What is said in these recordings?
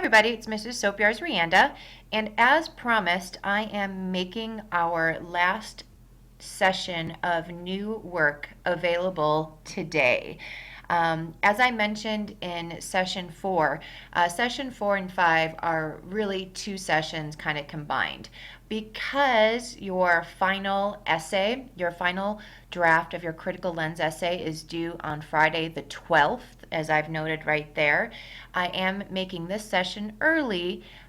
everybody, it's Mrs. Sopiarz-Rianda, and as promised, I am making our last session of new work available today. As I mentioned in session four and five are really two sessions kind of combined because your final essay, your final draft of your critical lens essay is due on Friday the 12th, as I've noted right there. I am making this session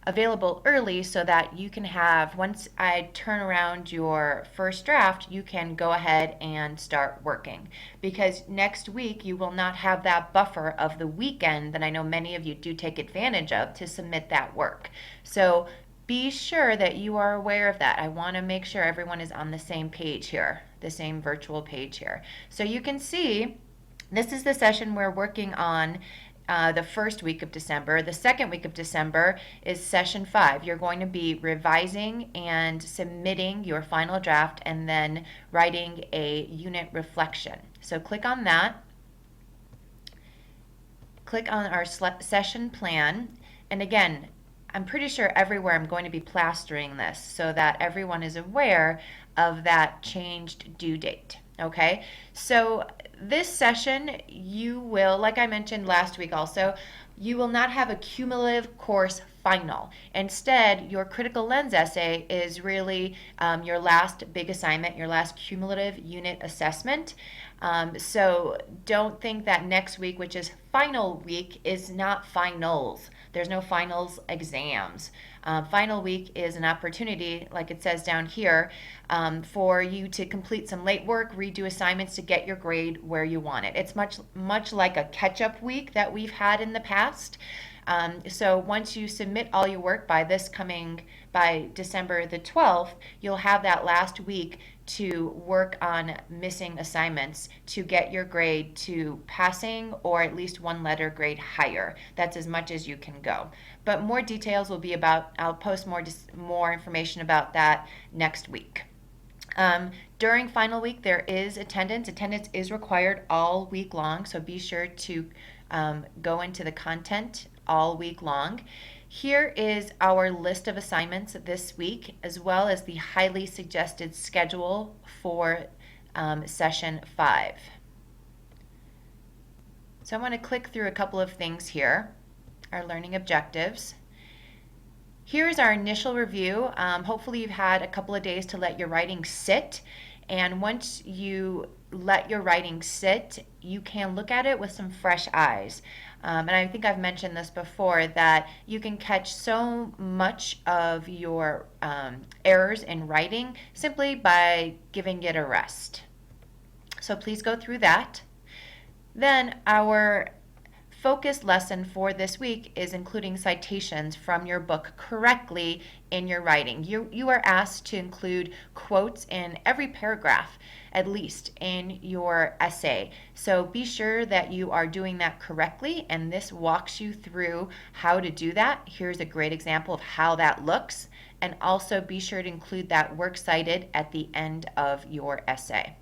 available early so that you can have, once I turn around your first draft, you can go ahead and start working. Because next week you will not have that buffer of the weekend that I know many of you do take advantage of to submit that work. So be sure that you are aware of that. I want to make sure everyone is on the same page here, the same virtual page here. So you can see this is the session we're working on the first week of December. The second week of December is session 5. You're going to be revising and submitting your final draft and then writing a unit reflection. So click on that. Click on our session plan. And again, I'm pretty sure everywhere I'm going to be plastering this so that everyone is aware of that changed due date. Okay, so this session you will, like I mentioned last week also, you will not have a cumulative course final. Instead, your critical lens essay is really your last big assignment, your last cumulative unit assessment. So don't think that next week, which is final week, is not finals. There's no finals exams. Final week is an opportunity, like it says down here, for you to complete some late work, redo assignments to get your grade where you want it. It's much like a catch-up week that we've had in the past. So once you submit all your work by December the 12th, you'll have that last week to work on missing assignments to get your grade to passing or at least one letter grade higher. That's as much as you can go. But more details will be I'll post more information about that next week. During final week, there is attendance. Attendance is required all week long, so be sure to go into the content all week long. Here is our list of assignments this week, as well as the highly suggested schedule for session 5. So I want to click through a couple of things here, our learning objectives. Here's our initial review. Hopefully you've had a couple of days to let your writing sit, and once you let your writing sit, you can look at it with some fresh eyes. And I think I've mentioned this before, that you can catch so much of your errors in writing simply by giving it a rest. So please go through that. Then our focus lesson for this week is including citations from your book correctly in your writing. You are asked to include quotes in every paragraph, at least, in your essay. So be sure that you are doing that correctly, and this walks you through how to do that. Here's a great example of how that looks, and also be sure to include that works cited at the end of your essay.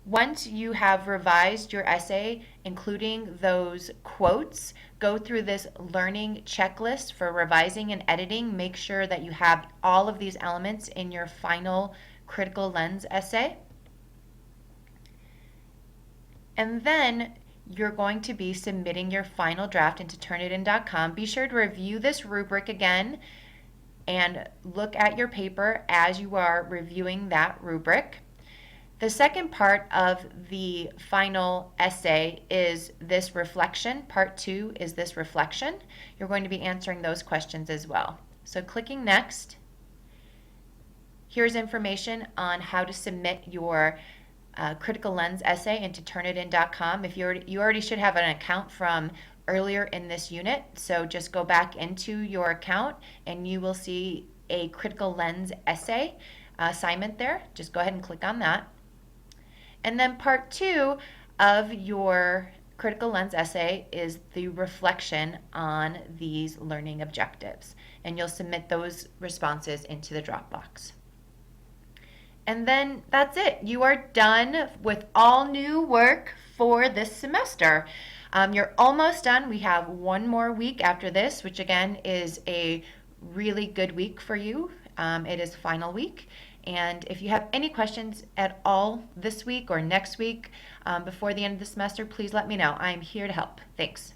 Once you have revised your essay, including those quotes, go through this learning checklist for revising and editing. Make sure that you have all of these elements in your final critical lens essay. And then you're going to be submitting your final draft into Turnitin.com. Be sure to review this rubric again and look at your paper as you are reviewing that rubric. The second part of the final essay is this reflection. Part 2 is this reflection. You're going to be answering those questions as well. So clicking next, here's information on how to submit your critical lens essay into Turnitin.com. If you already should have an account from earlier in this unit, so just go back into your account and you will see a critical lens essay assignment there. Just go ahead and click on that. And then part 2 of your critical lens essay is the reflection on these learning objectives. And you'll submit those responses into the Dropbox. And then that's it. You are done with all new work for this semester. You're almost done. We have one more week after this, which again is a really good week for you. It is final week. And if you have any questions at all this week or next week before the end of the semester, please let me know. I'm here to help. Thanks.